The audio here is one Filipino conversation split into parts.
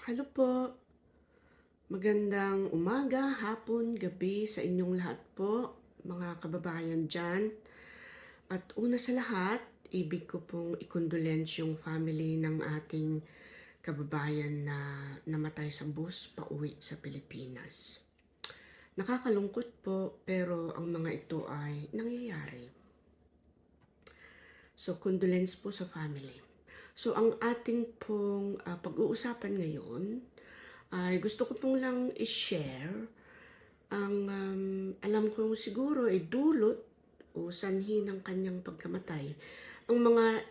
Hello po, magandang umaga, hapon, gabi sa inyong lahat po, mga kababayan dyan. At una sa lahat, ibig ko pong ikondolence yung family ng ating kababayan na namatay sa bus pauwi sa Pilipinas. Nakakalungkot po, pero ang mga ito ay nangyayari. So, condolence po sa family. So, ang ating pong pag-uusapan ngayon ay gusto ko pong lang i-share ang alam ko siguro ay dulot o sanhi ng kanyang pagkamatay. Ang mga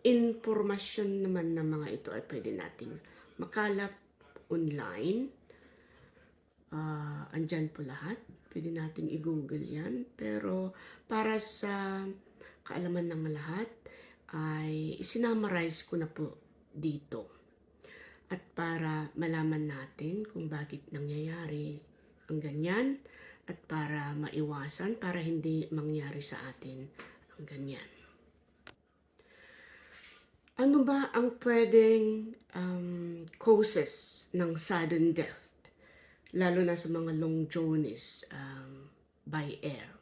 impormasyon naman ng mga ito ay pwede nating makalap online. Andyan po lahat. Pwede nating i-google yan. Pero para sa kaalaman ng lahat, ay isinamarize ko na po dito. At para malaman natin kung bakit nangyayari ang ganyan at para maiwasan, para hindi mangyari sa atin ang ganyan. Ano ba ang pwedeng causes ng sudden death? Lalo na sa mga long journeys by air.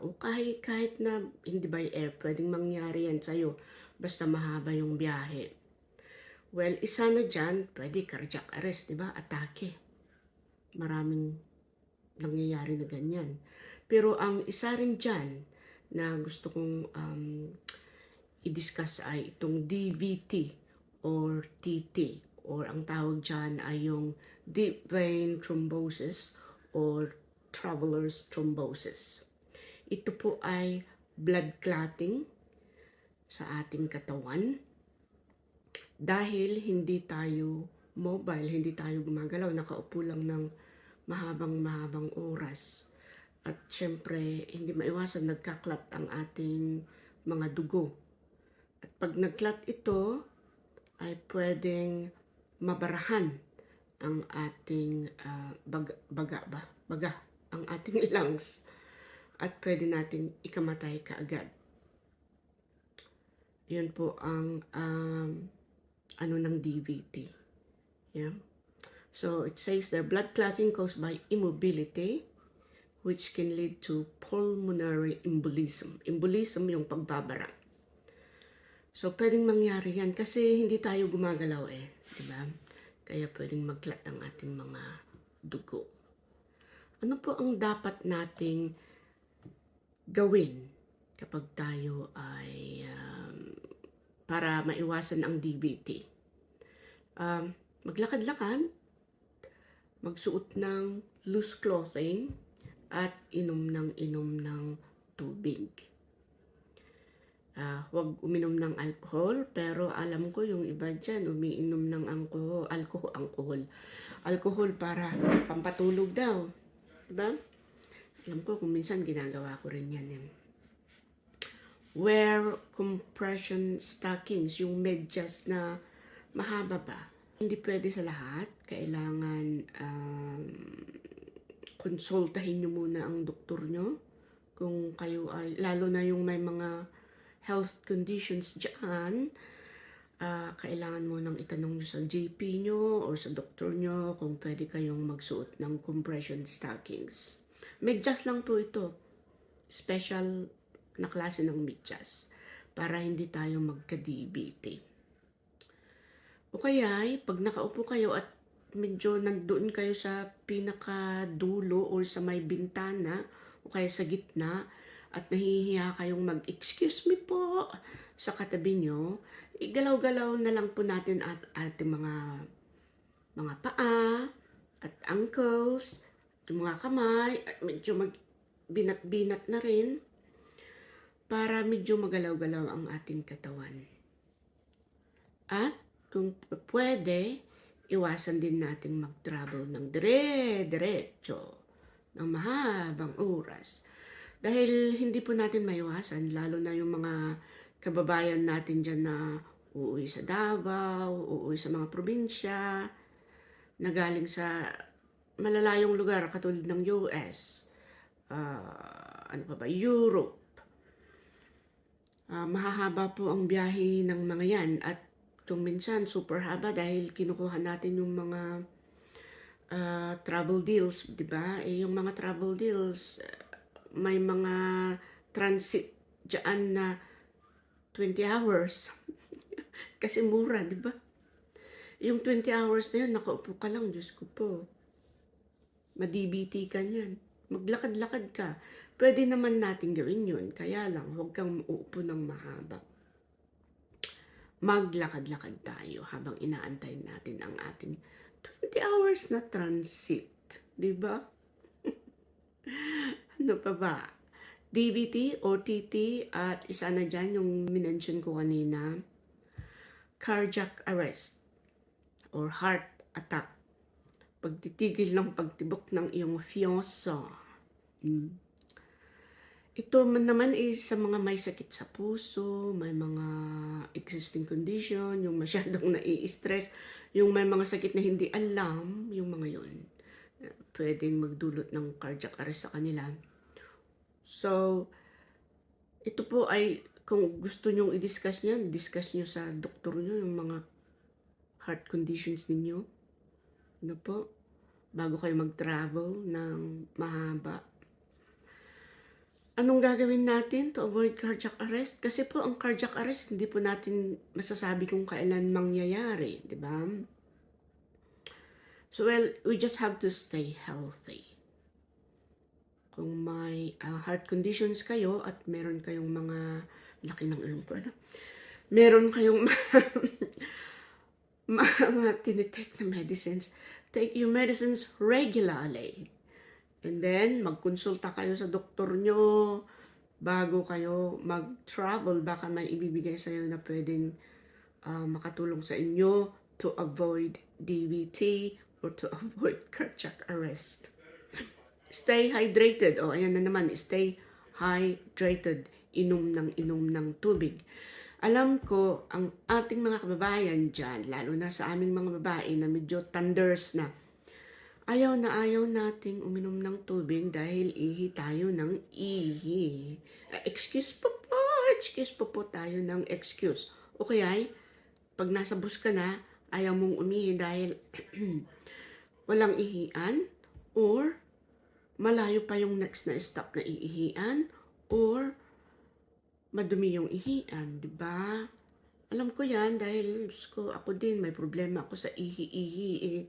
O kahit na hindi by air, pwedeng mangyari yan sa'yo basta mahaba yung biyahe. Well, isa na dyan, pwede cardiac arrest, di ba? Atake. Maraming nangyayari na ganyan. Pero ang isa rin dyan na gusto kong i-discuss ay itong DVT or TT or ang tawag dyan ay yung deep vein thrombosis or traveler's thrombosis. Ito po ay blood clotting sa ating katawan dahil hindi tayo mobile, hindi tayo gumagalaw, nakaupo lang ng mahabang oras. At syempre, hindi maiwasan nagkaklat ang ating mga dugo. At pag nagklat ito, ay pwedeng mabarahan ang ating baga, ang ating lungs. At pwede natin ikamatay kaagad. Yun po ang ano ng DVT. Yeah. So it says there, blood clotting caused by immobility which can lead to pulmonary embolism. Embolism yung pagbabara. So pwedeng mangyari yan kasi hindi tayo gumagalaw di ba? Kaya pwedeng magklat ang ating mga dugo. Ano po ang dapat nating gawin kapag tayo ay para maiwasan ang DVT? Maglakad-lakad, magsuot ng loose clothing, at inom ng tubig. Huwag uminom ng alcohol, pero alam ko yung iba dyan umiinom ng alcohol para pampatulog daw. Diba? Alam ko kung minsan ginagawa ko rin yan. Wear compression stockings, yung medyas na mahaba pa. Hindi pwede sa lahat. Kailangan konsultahin nyo muna ang doktor nyo. Kung kayo ay, lalo na yung may mga health conditions dyan, kailangan mo nang itanong nyo sa GP nyo or sa doktor nyo kung pwede kayong magsuot ng compression stockings. Medyas lang po ito. Special na klase ng medyas para hindi tayo magka-DVT. O kaya, pag nakaupo kayo at medyo nandoon kayo sa pinakadulo o sa may bintana o kaya sa gitna at nahihiya kayong mag-excuse me po sa katabi nyo, igalaw-galaw na lang po natin at ating mga paa at ankles, yung mga kamay, at medyo binat-binat na rin para medyo magalaw-galaw ang ating katawan. At kung pwede, iwasan din natin mag-travel ng dire-diretso ng mahabang oras. Dahil hindi po natin maiwasan, lalo na yung mga kababayan natin dyan na uuwi sa Davao, uuwi sa mga probinsya, na galing sa malalayong lugar katulad ng US, Europe. Mahahaba po ang biyahe ng mga yan at Kung minsan super haba dahil kinukuha natin yung mga travel deals, 'di ba? Yung mga travel deals, may mga transit diyan na 20 hours kasi mura, 'di ba? Yung 20 hours na yun, nakaupo ka lang, Diyos ko po. Ma-DBT ka niyan. Maglakad-lakad ka. Pwede naman natin gawin yun. Kaya lang, huwag kang uupo ng mahaba. Maglakad-lakad tayo habang inaantay natin ang ating 20 hours na transit. Diba? Ano pa ba? DVT, OTT, at isa na dyan yung minention ko kanina, cardiac arrest or heart attack. Pagtitigil ng pagtibok ng iyong fiyoso. Ito naman is sa mga may sakit sa puso, may mga existing condition, yung masyadong nai-stress, yung may mga sakit na hindi alam, yung mga yun. Pwedeng magdulot ng cardiac arrest sa kanila. So, ito po ay, kung gusto nyong i-discuss nyo, discuss nyo sa doktor nyo yung mga heart conditions ninyo. Ano po? Bago kayo mag-travel ng mahaba. Anong gagawin natin to avoid cardiac arrest? Kasi po ang cardiac arrest, hindi po natin masasabi kung kailan mangyayari, di ba? So, well, we just have to stay healthy. Kung may heart conditions kayo at meron kayong mga, laki ng ilong po, ano? Meron kayong mga tinitake na medicines, take your medicines regularly. And then, magkonsulta kayo sa doktor nyo bago kayo mag-travel. Baka may ibibigay sa'yo na pwedeng makatulong sa inyo to avoid DVT or to avoid cardiac arrest. Stay hydrated. O, ayan na naman. Stay hydrated. Inom ng tubig. Alam ko, ang ating mga kababayan dyan, lalo na sa aming mga babae na medyo thunders na, ayaw nating uminom ng tubig dahil ihi tayo ng ihi. Excuse po tayo ng excuse. O kaya, pag nasa bus ka na, ayaw mong umihi dahil walang ihian, or malayo pa yung next na stop na iihian, or madumi yung ihian, di ba? Alam ko yan dahil ako din, may problema ako sa ihi-ihi eh.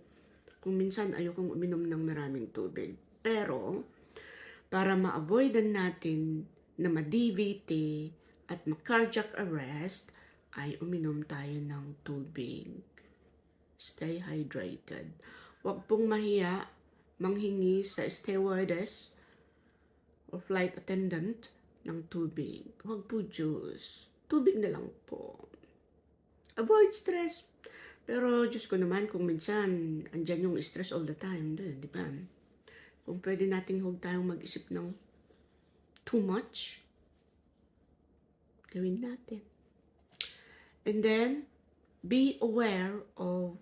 Kung minsan ayokong uminom ng maraming tubig. Pero, para ma-avoidan natin na ma-DVT at ma-cardiac arrest, ay uminom tayo ng tubig. Stay hydrated. Huwag pong mahiya manghingi sa stewardess o flight attendant ng tubig. Huwag po juice. Tubig na lang po. Avoid stress. Pero Diyos ko naman, kung minsan andyan yung stress all the time, di ba? Kung pwede natin huwag tayong mag-isip ng too much, gawin natin. And then, be aware of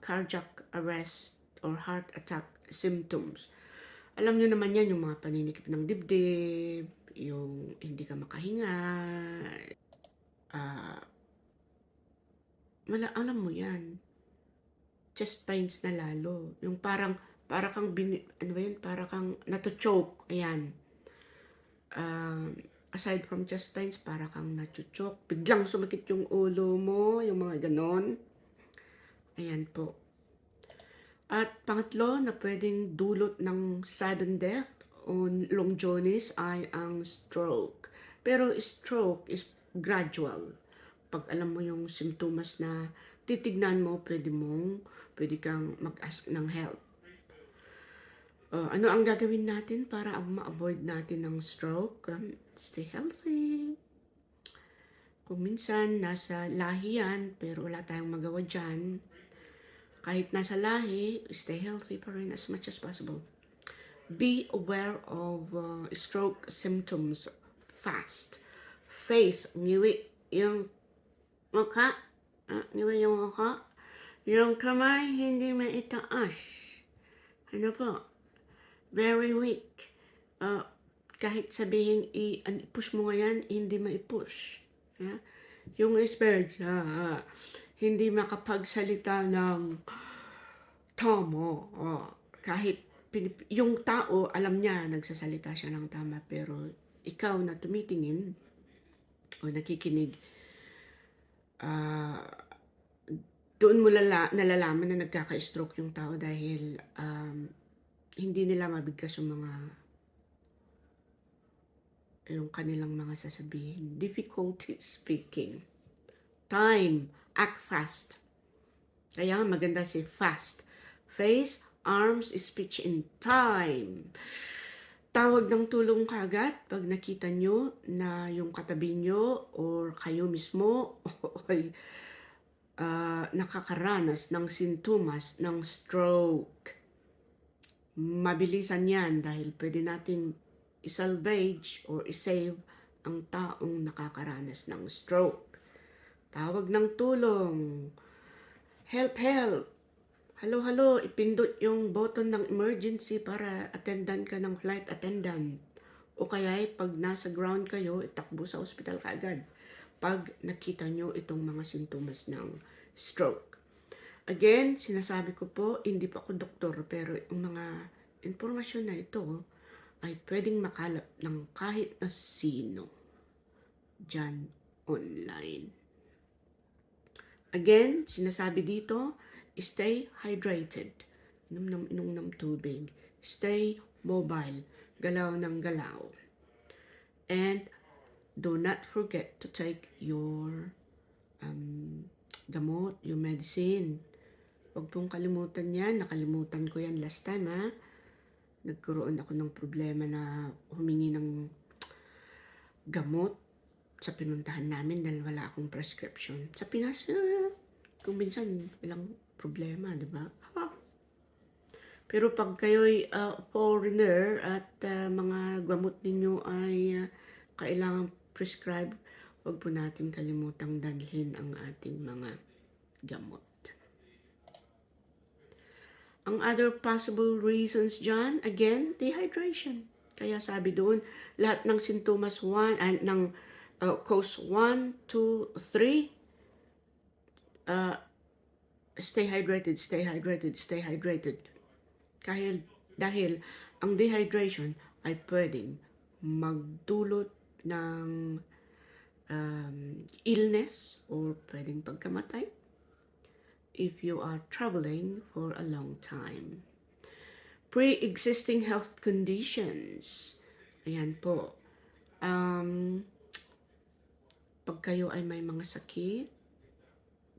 cardiac arrest or heart attack symptoms. Alam nyo naman yan, yung mga paninikip ng dibdib, yung hindi ka makahinga, alam mo yan, chest pains na lalo, yung para kang nato-choke, ayan. Aside from chest pains, para kang nato-choke, biglang sumakit yung ulo mo, yung mga ganon. Ayan po. At pangatlo na pwedeng dulot ng sudden death o long jaundice ay ang stroke. Pero stroke is gradual. Pag alam mo yung simptomas na titignan mo, pwede kang mag-ask ng help. Ano ang gagawin natin para ma-avoid natin ng stroke? Stay healthy. Kung minsan nasa lahi yan, pero wala tayong magawa dyan, kahit nasa lahi, stay healthy pa rin as much as possible. Be aware of stroke symptoms fast. Face, ngiwi, yung mukha, ngiwi yung mukha, yung kamay, hindi maitaas. Ano po? Very weak. Kahit sabihin, i-push mo ngayon, hindi ma-push. Yeah? yung espedya, hindi makapagsalita ng tama. Kahit yung tao, alam niya, nagsasalita siya ng tama, pero ikaw na tumitingin o nakikinig, ah, doon mo nalalaman na nagkaka-stroke yung tao dahil hindi nila mabigkas yung kanilang mga sasabihin. Difficulty speaking. Time. Act fast. Kaya maganda si fast. Face, arms, speech in time. Tawag ng tulong kagad pag nakita nyo na yung katabi nyo or kayo mismo ay nakakaranas ng sintomas ng stroke. Mabilisan yan dahil pwede nating i-salvage or i-save ang taong nakakaranas ng stroke. Tawag ng tulong. Help, help. Hello, hello. Ipindot yung button ng emergency para attendan ka ng flight attendant. O kaya pag nasa ground kayo, itakbo sa ospital kaagad pag nakita nyo itong mga sintomas ng stroke. Again, sinasabi ko po, hindi pa ako doktor, pero yung mga impormasyon na ito ay pwedeng makalap ng kahit na sino dyan online. Again, sinasabi dito, stay hydrated. Inom ng tubig. Stay mobile. Galaw ng galaw. And do not forget to take your gamot, your medicine. Huwag pong kalimutan yan. Nakalimutan ko yan last time, ha. Nagkaroon ako ng problema na humingi ng gamot sa pinuntahan namin dahil wala akong prescription. Sa Pinas, kung minsan walang problema, di ba? Pero pag kayo'y foreigner at mga gamot ninyo ay kailangang prescribe, huwag po natin kalimutang dalhin ang ating mga gamot. Ang other possible reasons dyan, again, dehydration. Kaya sabi doon, lahat ng sintomas ng cause 1, 2, 3, stay hydrated, stay hydrated, stay hydrated. Dahil ang dehydration ay pwedeng magdulot ng illness or pwedeng pagkamatay if you are traveling for a long time. Pre-existing health conditions. Ayan po. Pag kayo ay may mga sakit,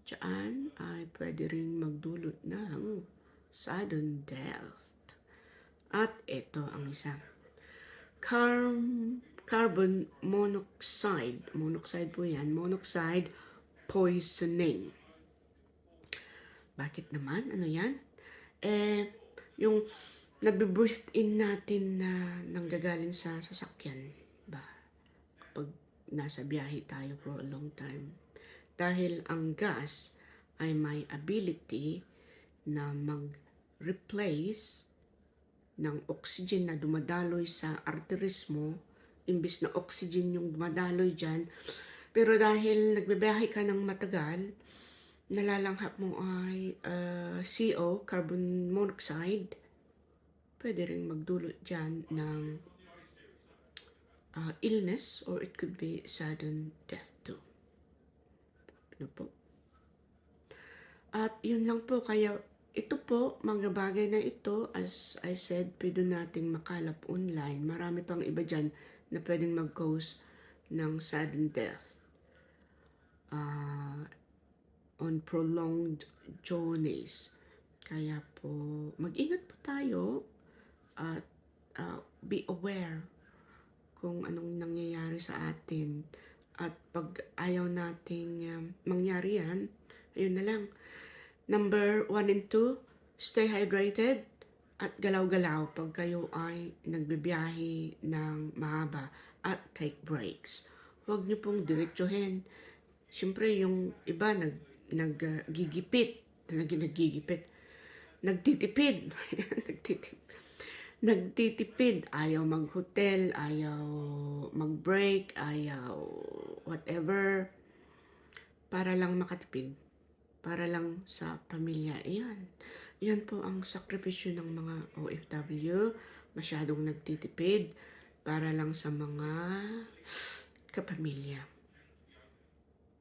dyan ay pwede rin magdulot ng sudden death. At ito ang isa. Carbon monoxide. Monoxide po yan. Monoxide poisoning. Bakit naman? Ano yan? Yung nabe-breathe in natin na nanggagaling sa sasakyan. Kapag nasa biyahe tayo for a long time. Dahil ang gas ay may ability na mag-replace ng oxygen na dumadaloy sa arteries mo, imbis na oxygen yung dumadaloy dyan. Pero dahil nagbibiyahe ka ng matagal, nalalanghap mo ay CO, carbon monoxide, pwede rin magdulot dyan ng illness or it could be sudden death too. Ano po? At yun lang po, kaya ito po, mga bagay na ito, as I said, pwede nating makalap online. Marami pang iba dyan na pwedeng mag-cause ng sudden death on prolonged journeys. Kaya po, mag-ingat po tayo at be aware kung anong nangyayari sa atin. At pag ayaw nating mangyari yan, ayun na lang. Number 1 and 2, stay hydrated at galaw-galaw pag kayo ay nagbibiyahe ng mahaba at take breaks. Huwag niyo pong diretsuhin. Siyempre, yung iba naggigipit, nagtitipid, nagtitipid, ayaw mag-hotel, ayaw mag-break, ayaw whatever. para lang makatipid, para lang sa pamilya. Ayan. Yan po ang sakripisyo ng mga OFW. Masyadong nagtitipid para lang sa mga kapamilya.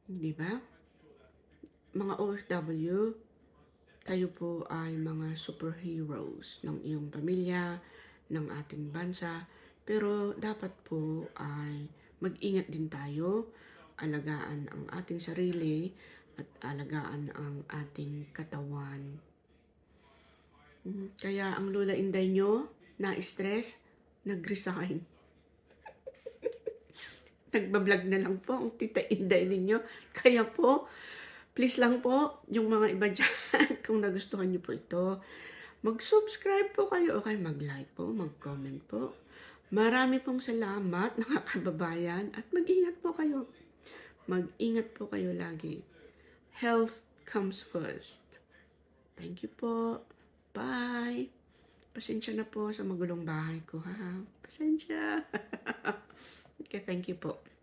Di ba? Mga OFW, kayo po ay mga superheroes ng iyong pamilya, ng ating bansa. Pero dapat po ay mag-ingat din tayo, alagaan ang ating sarili at alagaan ang ating katawan. Kaya ang Lola Inday nyo na-stress, nag-resign. Nagbablog na lang po ang Tita Inday ninyo. Kaya po, please lang po, yung mga iba dyan, kung nagustuhan nyo po ito, mag-subscribe po kayo o kaya mag-like po, mag-comment po. Marami pong salamat, mga kababayan, at mag-ingat po kayo. Mag-ingat po kayo lagi. Health comes first. Thank you po. Bye. Pasensya na po sa magulong bahay ko, ha? Pasensya. Okay, thank you po.